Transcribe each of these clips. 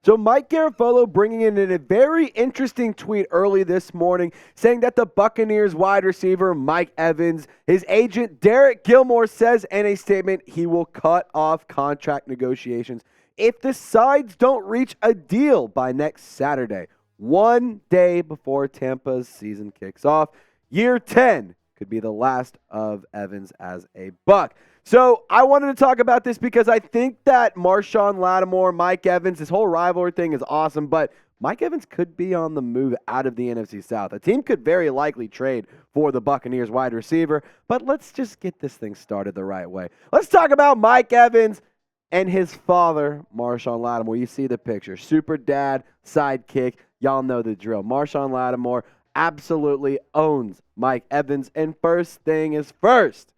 So Mike Garafolo bringing in a very interesting tweet early this morning saying that the Buccaneers wide receiver Mike Evans, his agent Derek Gilmore says in a statement he will cut off contract negotiations if the sides don't reach a deal by next Saturday, one day before Tampa's season kicks off. Year 10 could be the last of Evans as a Buck. So I wanted to talk about this because I think that Marshon Lattimore, Mike Evans, this whole rivalry thing is awesome, but Mike Evans could be on the move out of the NFC South. A team could very likely trade for the Buccaneers wide receiver, but let's just get this thing started the right way. Let's talk about Mike Evans and his father, Marshon Lattimore. You see the picture. Super dad, sidekick. Y'all know the drill. Marshon Lattimore absolutely owns Mike Evans, and first thing is first.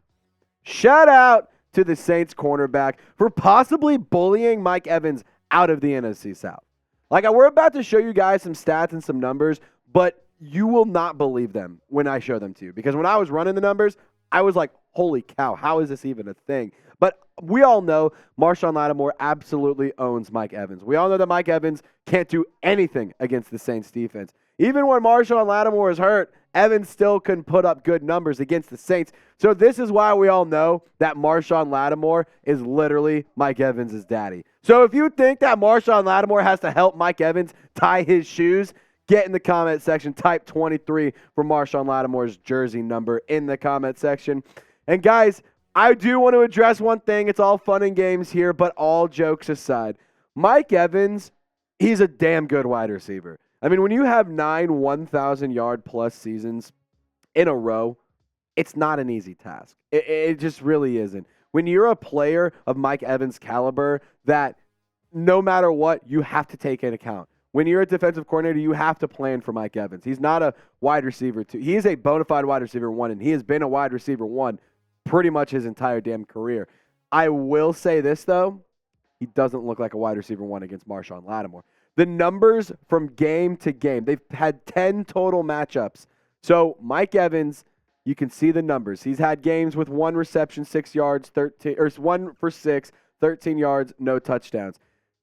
Shout out to the Saints cornerback for possibly bullying Mike Evans out of the NFC South. We're about to show you guys some stats and some numbers, but you will not believe them when I show them to you. Because when I was running the numbers, I was like, holy cow, how is this even a thing? But we all know Marshon Lattimore absolutely owns Mike Evans. We all know that Mike Evans can't do anything against the Saints defense. Even when Marshon Lattimore is hurt, Evans still couldn't put up good numbers against the Saints. So this is why we all know that Marshon Lattimore is literally Mike Evans' daddy. So if you think that Marshon Lattimore has to help Mike Evans tie his shoes, get in the comment section. Type 23 for Marshon Lattimore's jersey number in the comment section. And guys, I do want to address one thing. It's all fun and games here, but all jokes aside, Mike Evans, he's a damn good wide receiver. I mean, when you have 9 1,000-yard-plus seasons in a row, it's not an easy task. It just really isn't. When you're a player of Mike Evans' caliber, that no matter what, you have to take into account. When you're a defensive coordinator, you have to plan for Mike Evans. He's not a wide receiver two. He is a bona fide wide receiver one, and he has been a wide receiver one pretty much his entire damn career. I will say this, though. He doesn't look like a wide receiver one against Marshon Lattimore. The numbers from game to game, they've had 10 total matchups. So Mike Evans, you can see the numbers. He's had games with 1 reception, 6 yards, 1 for 6, 13 yards, no touchdowns.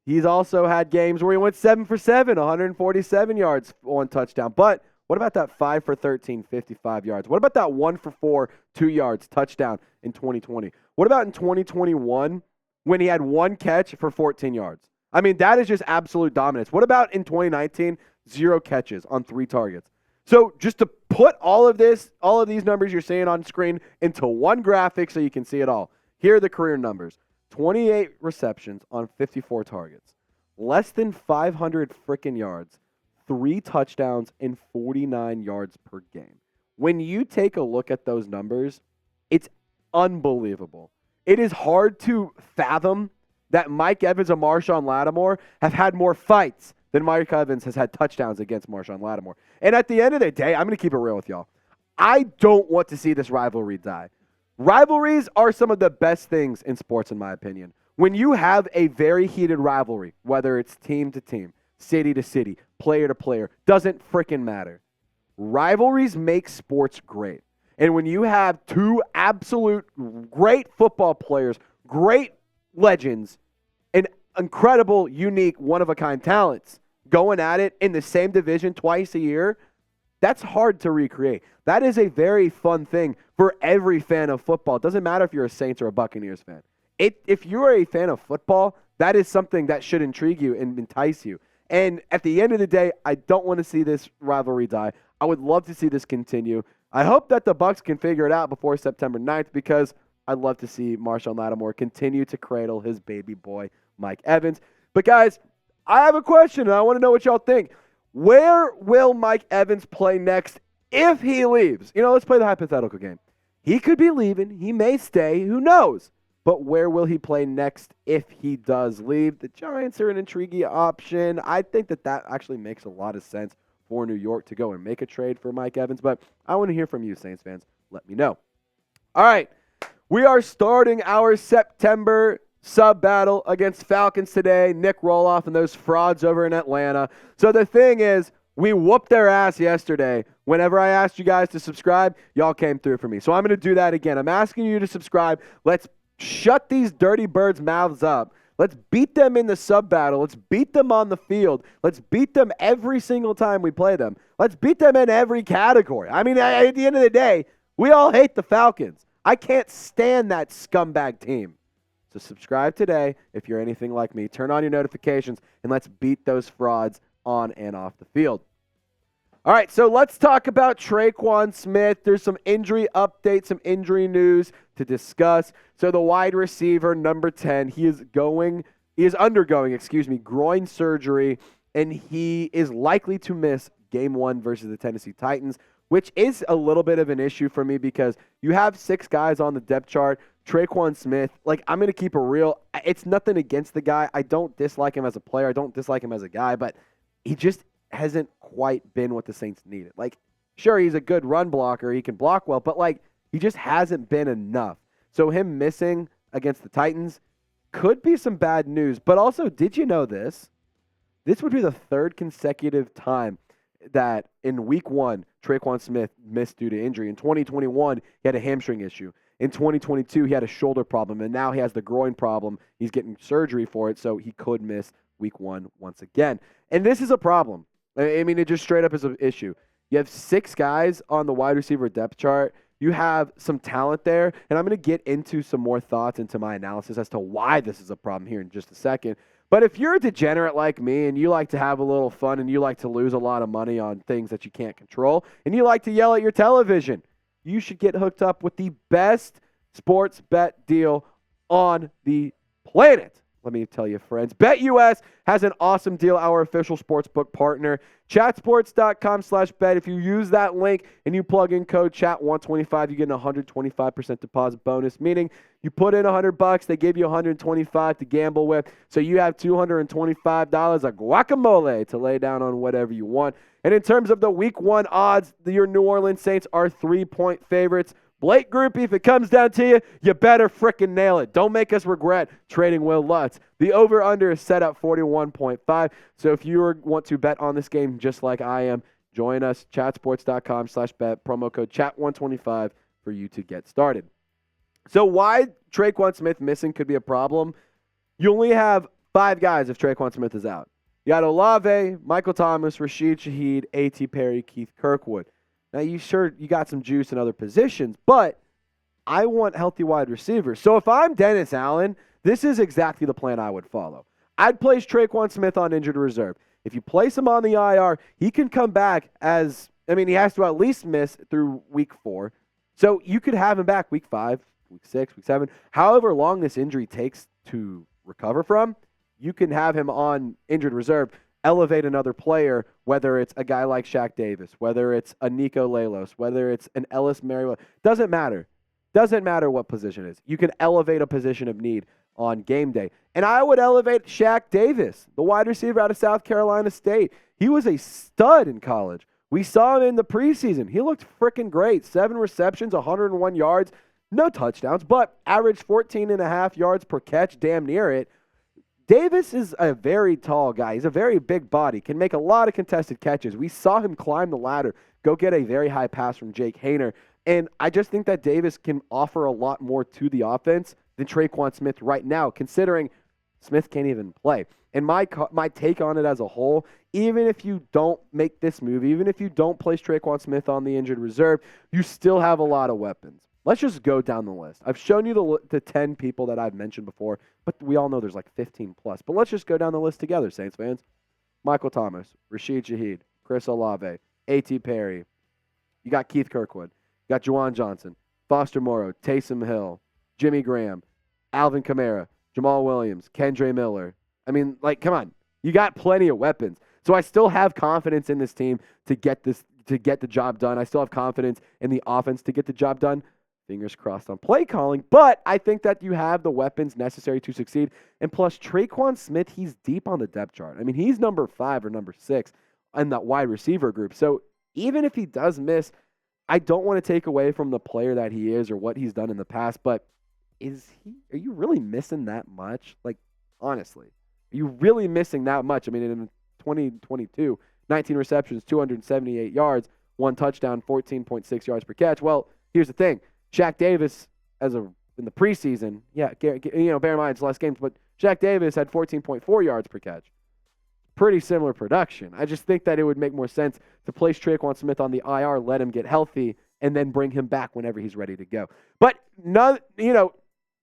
He's also had games where he went 7 for 7, 147 yards, 1 touchdown. But what about that 5 for 13, 55 yards? What about that 1 for 4, 2 yards, touchdown in 2020? What about in 2021 when he had 1 catch for 14 yards? I mean, that is just absolute dominance. What about in 2019? 0 catches on 3 targets. So just to put all of these numbers you're seeing on screen into one graphic so you can see it all. Here are the career numbers. 28 receptions on 54 targets. Less than 500 freaking yards. 3 touchdowns and 49 yards per game. When you take a look at those numbers, it's unbelievable. It is hard to fathom that Mike Evans and Marshon Lattimore have had more fights than Mike Evans has had touchdowns against Marshon Lattimore. And at the end of the day, I'm going to keep it real with y'all. I don't want to see this rivalry die. Rivalries are some of the best things in sports, in my opinion. When you have a very heated rivalry, whether it's team to team, city to city, player to player, doesn't freaking matter. Rivalries make sports great. And when you have 2 absolute great football players, great legends, and incredible, unique, one-of-a-kind talents going at it in the same division twice a year, that's hard to recreate. That is a very fun thing for every fan of football. It doesn't matter if you're a Saints or a Buccaneers fan. If you're a fan of football, that is something that should intrigue you and entice you. And at the end of the day, I don't want to see this rivalry die. I would love to see this continue. I hope that the Bucs can figure it out before September 9th because I'd love to see Marshon Lattimore continue to cradle his baby boy, Mike Evans. But guys, I have a question, and I want to know what y'all think. Where will Mike Evans play next if he leaves? Let's play the hypothetical game. He could be leaving. He may stay. Who knows? But where will he play next if he does leave? The Giants are an intriguing option. I think that actually makes a lot of sense for New York to go and make a trade for Mike Evans. But I want to hear from you, Saints fans. Let me know. All right. We are starting our September sub-battle against Falcons today. Nick Roloff and those frauds over in Atlanta. So the thing is, We whooped their ass yesterday. Whenever I asked you guys to subscribe, y'all came through for me. So I'm going to do that again. I'm asking you to subscribe. Let's shut these dirty birds' mouths up. Let's beat them in the sub battle. Let's beat them on the field. Let's beat them every single time we play them. Let's beat them in every category. I mean, at the end of the day, we all hate the Falcons. I can't stand that scumbag team. So subscribe today if you're anything like me. Turn on your notifications, and let's beat those frauds on and off the field. All right, so let's talk about Tre'Quan Smith. There's some injury updates, some injury news to discuss. So the wide receiver, number 10, he is undergoing groin surgery, and he is likely to miss game 1 versus the Tennessee Titans, which is a little bit of an issue for me because you have 6 guys on the depth chart. Tre'Quan Smith, I'm going to keep it real. It's nothing against the guy. I don't dislike him as a player. I don't dislike him as a guy, but he just hasn't quite been what the Saints needed. Sure, he's a good run blocker. He can block well, but, he just hasn't been enough. So him missing against the Titans could be some bad news. But also, did you know this? This would be the 3rd consecutive time that in week 1, Tre'Quan Smith missed due to injury. In 2021, he had a hamstring issue. In 2022, he had a shoulder problem, and now he has the groin problem. He's getting surgery for it, so he could miss week 1 once again. And this is a problem. I mean, it just straight up is an issue. You have 6 guys on the wide receiver depth chart. You have some talent there, and I'm going to get into some more thoughts into my analysis as to why this is a problem here in just a second. But if you're a degenerate like me and you like to have a little fun and you like to lose a lot of money on things that you can't control and you like to yell at your television, you should get hooked up with the best sports bet deal on the planet. Let me tell you, friends. BetUS has an awesome deal, our official sportsbook partner. Chatsports.com/bet. If you use that link and you plug in code CHAT125, you get an 125% deposit bonus, meaning you put in $100, they give you $125 to gamble with. So you have $225 of guacamole to lay down on whatever you want. And in terms of the week 1 odds, your New Orleans Saints are 3-point favorites. Blake Groupie, if it comes down to you, you better frickin' nail it. Don't make us regret trading Will Lutz. The over-under is set at 41.5. So if you want to bet on this game just like I am, join us, chatsports.com/bet, promo code CHAT125 for you to get started. So why Tre'Quan Smith missing could be a problem? You only have 5 guys if Tre'Quan Smith is out. You got Olave, Michael Thomas, Rashid Shaheed, A.T. Perry, Keith Kirkwood. Now, you got some juice in other positions, but I want healthy wide receivers. So if I'm Dennis Allen, this is exactly the plan I would follow. I'd place Tre'Quan Smith on injured reserve. If you place him on the IR, he can come back he has to at least miss through week 4. So you could have him back week 5, week 6, week 7. However long this injury takes to recover from, you can have him on injured reserve. Elevate another player, whether it's a guy like Shaq Davis, whether it's a Nico Lalos, whether it's an Ellis Merriweather. Doesn't matter. Doesn't matter what position it is. You can elevate a position of need on game day. And I would elevate Shaq Davis, the wide receiver out of South Carolina State. He was a stud in college. We saw him in the preseason. He looked freaking great. 7 receptions, 101 yards, no touchdowns, but averaged 14.5 yards per catch, damn near it. Davis is a very tall guy. He's a very big body, can make a lot of contested catches. We saw him climb the ladder, go get a very high pass from Jake Haener. And I just think that Davis can offer a lot more to the offense than Tre'Quan Smith right now, considering Smith can't even play. And my take on it as a whole, even if you don't make this move, even if you don't place Tre'Quan Smith on the injured reserve, you still have a lot of weapons. Let's just go down the list. I've shown you the 10 people that I've mentioned before, but we all know there's like 15 plus. But let's just go down the list together, Saints fans. Michael Thomas, Rashid Shaheed, Chris Olave, A.T. Perry. You got Keith Kirkwood. You got Juwan Johnson, Foster Moreau, Taysom Hill, Jimmy Graham, Alvin Kamara, Jamal Williams, Kendre Miller. I mean, come on. You got plenty of weapons. So I still have confidence in this team to get the job done. I still have confidence in the offense to get the job done. Fingers crossed on play calling, but I think that you have the weapons necessary to succeed. And plus, Tre'Quan Smith, he's deep on the depth chart. I mean, he's number 5 or number 6 in that wide receiver group. So even if he does miss, I don't want to take away from the player that he is or what he's done in the past, but are you really missing that much? Honestly, are you really missing that much? I mean, in 2022, 19 receptions, 278 yards, 1 touchdown, 14.6 yards per catch. Well, here's the thing. Shaq Davis, in the preseason, bear in mind it's less games, but Shaq Davis had 14.4 yards per catch. Pretty similar production. I just think that it would make more sense to place TreQuan Smith on the IR, let him get healthy, and then bring him back whenever he's ready to go. But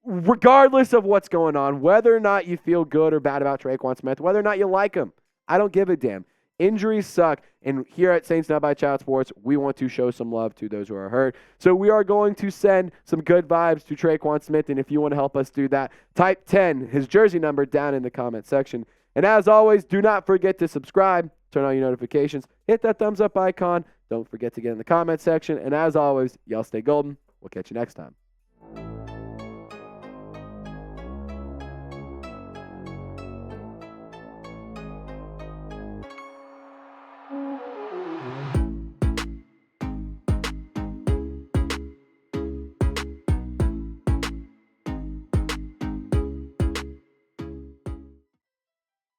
regardless of what's going on, whether or not you feel good or bad about TreQuan Smith, whether or not you like him, I don't give a damn. Injuries suck, and here at Saints Now by Child Sports, we want to show some love to those who are hurt. So we are going to send some good vibes to TreQuan Smith, and if you want to help us do that, type 10, his jersey number, down in the comment section. And as always, do not forget to subscribe, turn on your notifications, hit that thumbs up icon. Don't forget to get in the comment section. And as always, y'all stay golden. We'll catch you next time.